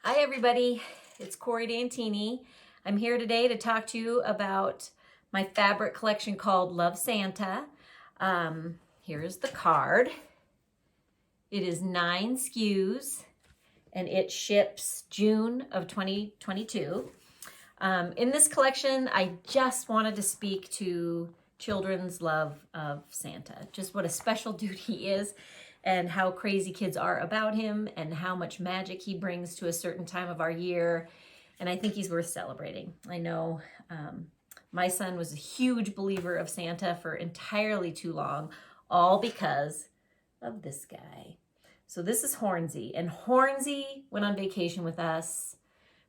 Hi everybody, it's Cori Dantini. I'm here today to talk to you about my fabric collection called Love Santa. Here is the card. It is 9 SKUs and it ships June of 2022. In this collection, I just wanted to speak to children's love of Santa, just what a special dude he is and how crazy kids are about him and how much magic he brings to a certain time of our year. And I think he's worth celebrating. I know my son was a huge believer of Santa for entirely too long, all because of this guy. So this is Hornsey, and Hornsey went on vacation with us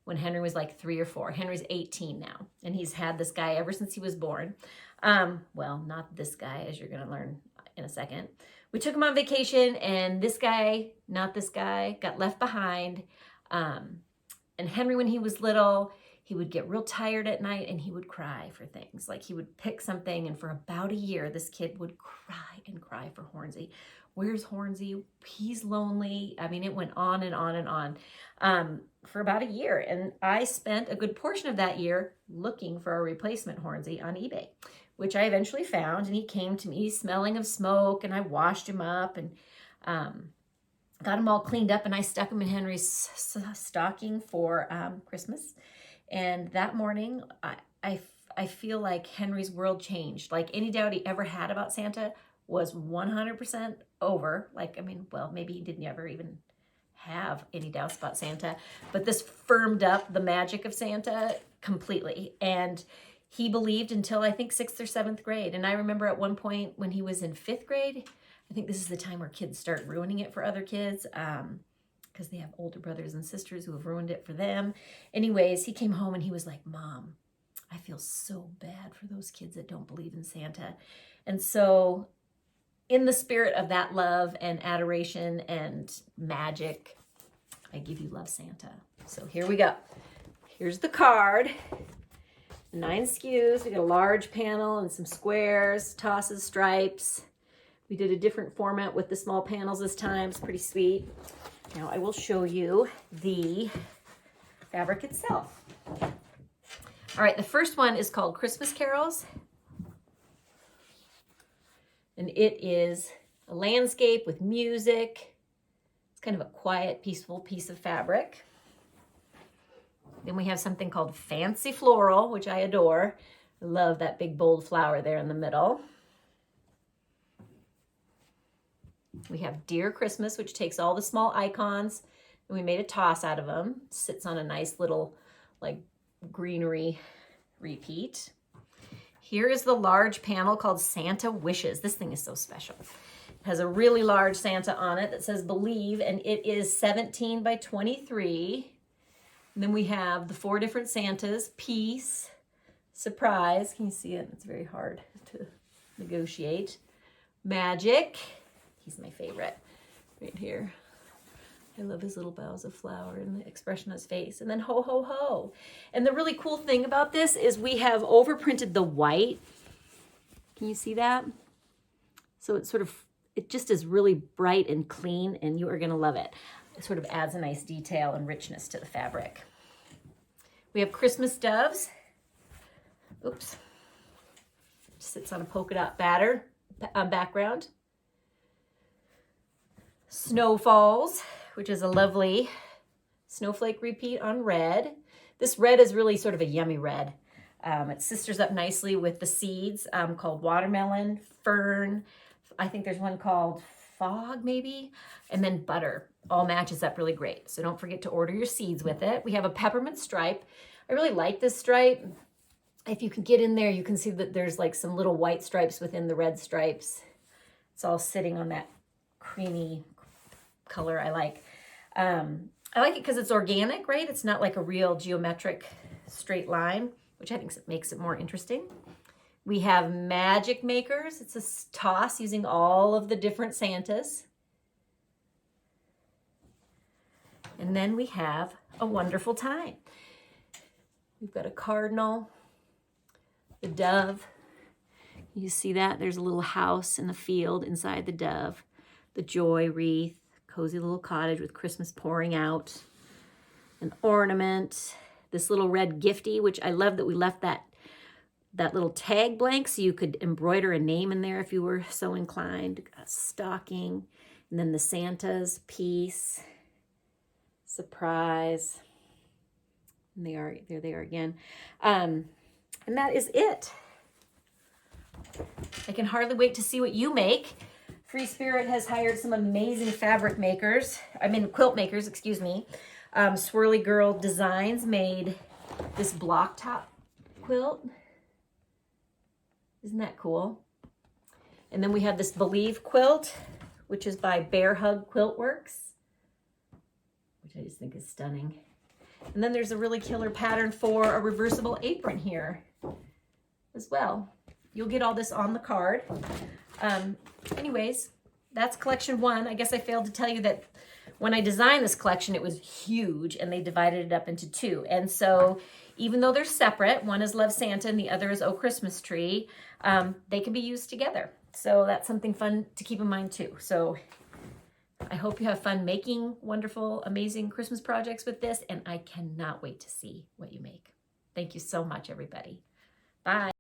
when Henry was like 3 or 4. Henry's 18 now, and he's had this guy ever since he was born. Well, not this guy, as you're going to learn in a second. We took him on vacation, and this guy, not this guy, got left behind. And Henry, when he was little, he would get real tired at night, and he would cry for things. Like he would pick something, and for about a year, this kid would cry and cry for Hornsey. Where's Hornsey? He's lonely. I mean, it went on and on and on for about a year. And I spent a good portion of that year looking for a replacement Hornsey on eBay, which I eventually found. And he came to me smelling of smoke, and I washed him up and got him all cleaned up, and I stuck him in Henry's stocking for Christmas. And that morning, I feel like Henry's world changed. Like any doubt he ever had about Santa was 100% over. Like, I mean, well, maybe he didn't ever even have any doubts about Santa, but this firmed up the magic of Santa completely. And he believed until I think 6th or 7th grade. And I remember at one point when he was in 5th grade, I think this is the time where kids start ruining it for other kids because they have older brothers and sisters who have ruined it for them. Anyways, he came home and he was like, "Mom, I feel so bad for those kids that don't believe in Santa." And so in the spirit of that love and adoration and magic, I give you Love Santa. So here we go. Here's the card. 9 SKUs. We got a large panel and some squares, tosses, stripes. We did a different format with the small panels this time. It's pretty sweet. Now I will show you the fabric itself. All right, the first one is called Christmas Carols. And it is a landscape with music. It's kind of a quiet, peaceful piece of fabric. Then we have something called Fancy Floral, which I adore. I love that big bold flower there in the middle. We have Dear Christmas, which takes all the small icons, and we made a toss out of them. Sits on a nice little like greenery repeat. Here is the large panel called Santa Wishes. This thing is so special. It has a really large Santa on it that says Believe, and it is 17 by 23. And then we have the 4 different Santas: Peace, Surprise. Can you see it? It's very hard to negotiate. Magic. He's my favorite right here. I love his little boughs of flower and the expression on his face. And then Ho, Ho, Ho. And the really cool thing about this is we have overprinted the white. Can you see that? So it just is really bright and clean, and you are going to love it. It sort of adds a nice detail and richness to the fabric. We have Christmas doves. Oops. Sits on a polka dot background. Snowfalls, which is a lovely snowflake repeat on red. This red is really sort of a yummy red. It sisters up nicely with the seeds called Watermelon, Fern. I think there's one called Fog maybe, and then Butter. All matches up really great. So don't forget to order your seeds with it. We have a peppermint stripe. I really like this stripe. If you can get in there, you can see that there's like some little white stripes within the red stripes. It's all sitting on that creamy color I like. I like it because it's organic, right? It's not like a real geometric straight line, which I think makes it more interesting. We have Magic Makers. It's a toss using all of the different Santas. And then we have A Wonderful Time. We've got a cardinal, the dove. You see that? There's a little house in the field inside the dove. The joy wreath, cozy little cottage with Christmas pouring out. an ornament, this little red gifty, which I love that we left that little tag blank so you could embroider a name in there if you were so inclined. A stocking, and then the Santa's piece, surprise. And there they are again. And that is it. I can hardly wait to see what you make. Free Spirit has hired some amazing fabric makers. Quilt makers, excuse me. Swirly Girl Designs made this block top quilt. Isn't that cool? And then we have this Believe quilt, which is by Bear Hug Quilt Works, which I just think is stunning. And then there's a really killer pattern for a reversible apron here as well. You'll get all this on the card. Anyways, that's collection 1. I guess I failed to tell you that when I designed this collection, it was huge and they divided it up into 2. And so even though they're separate, one is Love Santa and the other is Oh Christmas Tree, they can be used together. So that's something fun to keep in mind too. So I hope you have fun making wonderful, amazing Christmas projects with this, and I cannot wait to see what you make. Thank you so much, everybody. Bye.